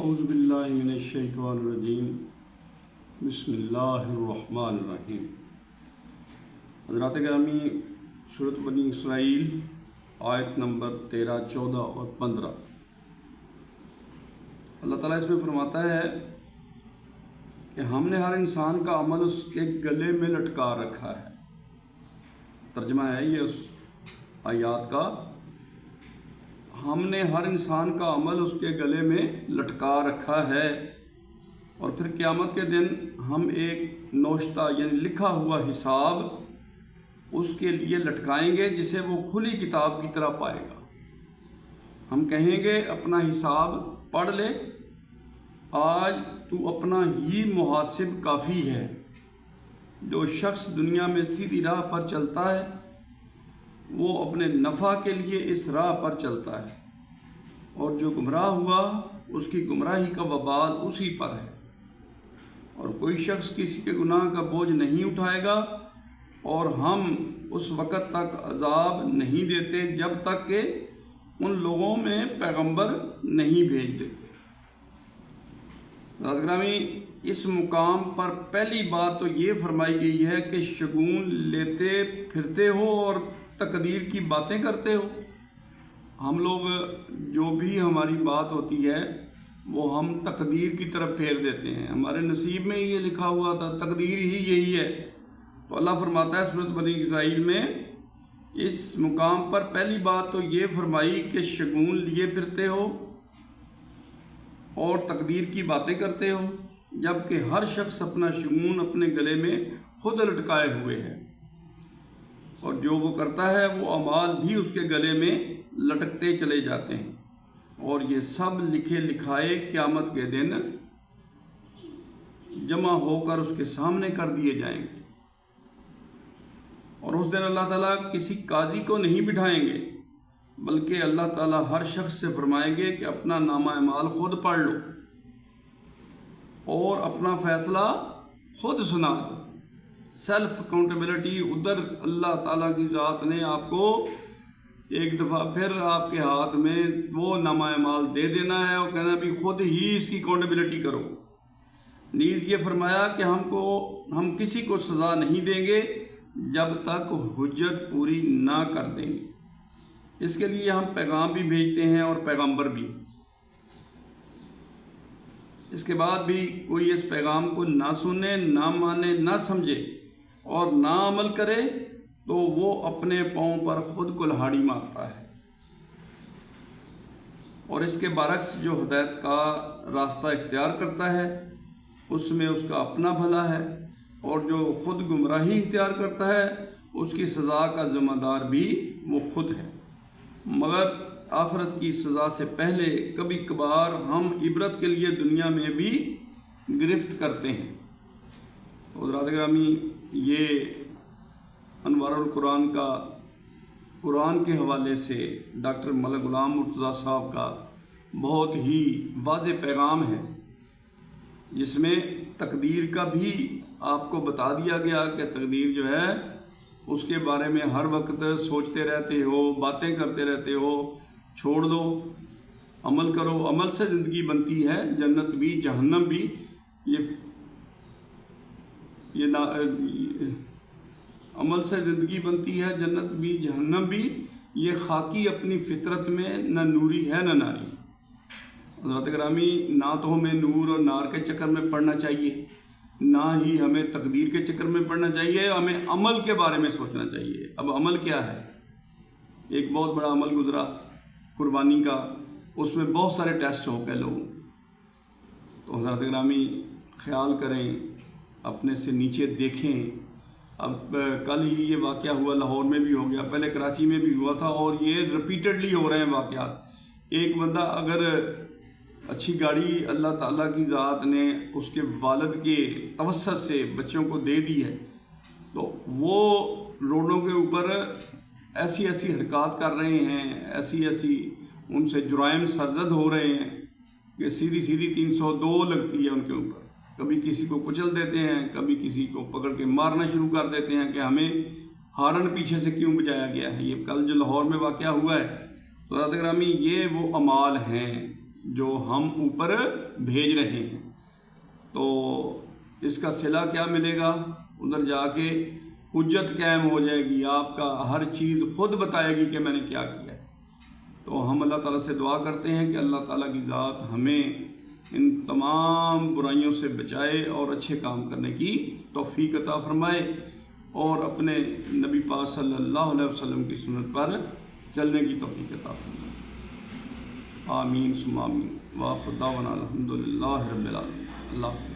اعوذ باللہ من الشیطان الرجیم بسم اللہ الرحمن الرحیم۔ حضرات گرامی، سورۃ بنی اسرائیل آیت نمبر 13، 14 اور 15، اللہ تعالیٰ اس میں فرماتا ہے کہ ہم نے ہر انسان کا عمل اس کے گلے میں لٹکا رکھا ہے۔ ترجمہ ہے یہ اس آیات کا، ہم نے ہر انسان کا عمل اس کے گلے میں لٹکا رکھا ہے، اور پھر قیامت کے دن ہم ایک نوشتہ یعنی لکھا ہوا حساب اس کے لیے لٹکائیں گے جسے وہ کھلی کتاب کی طرح پائے گا۔ ہم کہیں گے اپنا حساب پڑھ لے، آج تو اپنا ہی محاسب کافی ہے۔ جو شخص دنیا میں سیدھی راہ پر چلتا ہے وہ اپنے نفع کے لیے اس راہ پر چلتا ہے، اور جو گمراہ ہوا اس کی گمراہی کا وبال اسی پر ہے، اور کوئی شخص کسی کے گناہ کا بوجھ نہیں اٹھائے گا، اور ہم اس وقت تک عذاب نہیں دیتے جب تک کہ ان لوگوں میں پیغمبر نہیں بھیج دیتے۔ حضرات گرامی، اس مقام پر پہلی بات تو یہ فرمائی گئی ہے کہ شگون لیتے پھرتے ہو اور تقدیر کی باتیں کرتے ہو۔ ہم لوگ جو بھی ہماری بات ہوتی ہے وہ ہم تقدیر کی طرف پھیر دیتے ہیں، ہمارے نصیب میں یہ لکھا ہوا تھا، تقدیر ہی یہی ہے۔ تو اللہ فرماتا ہے سورۃ بنی اسرائیل میں اس مقام پر پہلی بات تو یہ فرمائی کہ شگون لیے پھرتے ہو اور تقدیر کی باتیں کرتے ہو، جبکہ ہر شخص اپنا شگون اپنے گلے میں خود لٹکائے ہوئے ہے، اور جو وہ کرتا ہے وہ اعمال بھی اس کے گلے میں لٹکتے چلے جاتے ہیں، اور یہ سب لکھے لکھائے قیامت کے دن جمع ہو کر اس کے سامنے کر دیے جائیں گے۔ اور اس دن اللہ تعالیٰ کسی قاضی کو نہیں بٹھائیں گے، بلکہ اللہ تعالیٰ ہر شخص سے فرمائیں گے کہ اپنا نامہ اعمال خود پڑھ لو اور اپنا فیصلہ خود سنا دو۔ سیلف اکاؤنٹیبلٹی، ادھر اللہ تعالیٰ کی ذات نے آپ کو ایک دفعہ پھر آپ کے ہاتھ میں وہ نامہ اعمال دے دینا ہے اور کہنا بھی خود ہی اس کی اکاؤنٹیبلٹی کرو۔ نیز یہ فرمایا کہ ہم کسی کو سزا نہیں دیں گے جب تک حجت پوری نہ کر دیں گے۔ اس کے لیے ہم پیغام بھی بھیجتے ہیں اور پیغمبر بھی۔ اس کے بعد بھی کوئی اس پیغام کو نہ سنے، نہ مانے، نہ سمجھے اور نہ عمل کرے تو وہ اپنے پاؤں پر خود کلہاڑی مارتا ہے، اور اس کے برعکس جو ہدایت کا راستہ اختیار کرتا ہے اس میں اس کا اپنا بھلا ہے، اور جو خود گمراہی اختیار کرتا ہے اس کی سزا کا ذمہ دار بھی وہ خود ہے۔ مگر آخرت کی سزا سے پہلے کبھی کبھار ہم عبرت کے لیے دنیا میں بھی گرفت کرتے ہیں۔ حضرات گرامی، یہ انوار القرآن کا قرآن کے حوالے سے ڈاکٹر ملک غلام مرتضیٰ صاحب کا بہت ہی واضح پیغام ہے، جس میں تقدیر کا بھی آپ کو بتا دیا گیا کہ تقدیر جو ہے اس کے بارے میں ہر وقت سوچتے رہتے ہو، باتیں کرتے رہتے ہو، چھوڑ دو، عمل کرو۔ عمل سے زندگی بنتی ہے، جنت بھی جہنم بھی۔ عمل سے زندگی بنتی ہے، جنت بھی جہنم بھی، یہ خاکی اپنی فطرت میں نہ نوری ہے نہ ناری۔ حضرات گرامی، نہ تو ہمیں نور اور نار کے چکر میں پڑنا چاہیے، نہ ہی ہمیں تقدیر کے چکر میں پڑنا چاہیے، ہمیں عمل کے بارے میں سوچنا چاہیے۔ اب عمل کیا ہے؟ ایک بہت بڑا عمل گزرا قربانی کا، اس میں بہت سارے ٹیسٹ ہو گئے لوگوں۔ تو حضرات گرامی خیال کریں، اپنے سے نیچے دیکھیں۔ اب کل ہی یہ واقعہ ہوا، لاہور میں بھی ہو گیا، پہلے کراچی میں بھی ہوا تھا، اور یہ ریپیٹڈلی ہو رہے ہیں واقعات۔ ایک بندہ اگر اچھی گاڑی اللہ تعالیٰ کی ذات نے اس کے والد کے توسط سے بچوں کو دے دی ہے، تو وہ روڈوں کے اوپر ایسی ایسی حرکات کر رہے ہیں، ایسی ان سے جرائم سرزد ہو رہے ہیں کہ سیدھی 302 لگتی ہے ان کے اوپر۔ کبھی کسی کو کچل دیتے ہیں، کبھی کسی کو پکڑ کے مارنا شروع کر دیتے ہیں کہ ہمیں ہارن پیچھے سے کیوں بجایا گیا ہے۔ یہ کل جو لاہور میں واقعہ ہوا ہے، تو حضرات گرامی یہ وہ اعمال ہیں جو ہم اوپر بھیج رہے ہیں۔ تو اس کا صلہ کیا ملے گا؟ ادھر جا کے حجت قائم ہو جائے گی، آپ کا ہر چیز خود بتائے گی کہ میں نے کیا کیا ہے۔ تو ہم اللہ تعالیٰ سے دعا کرتے ہیں کہ اللہ تعالیٰ کی ذات ہمیں ان تمام برائیوں سے بچائے اور اچھے کام کرنے کی توفیق عطا فرمائے، اور اپنے نبی پاک صلی اللہ علیہ وسلم کی سنت پر چلنے کی توفیق عطا فرمائے۔ آمین ثم آمین۔ وآخر دعوانا الحمد للہ رب العالمین۔ اللہ حافظ۔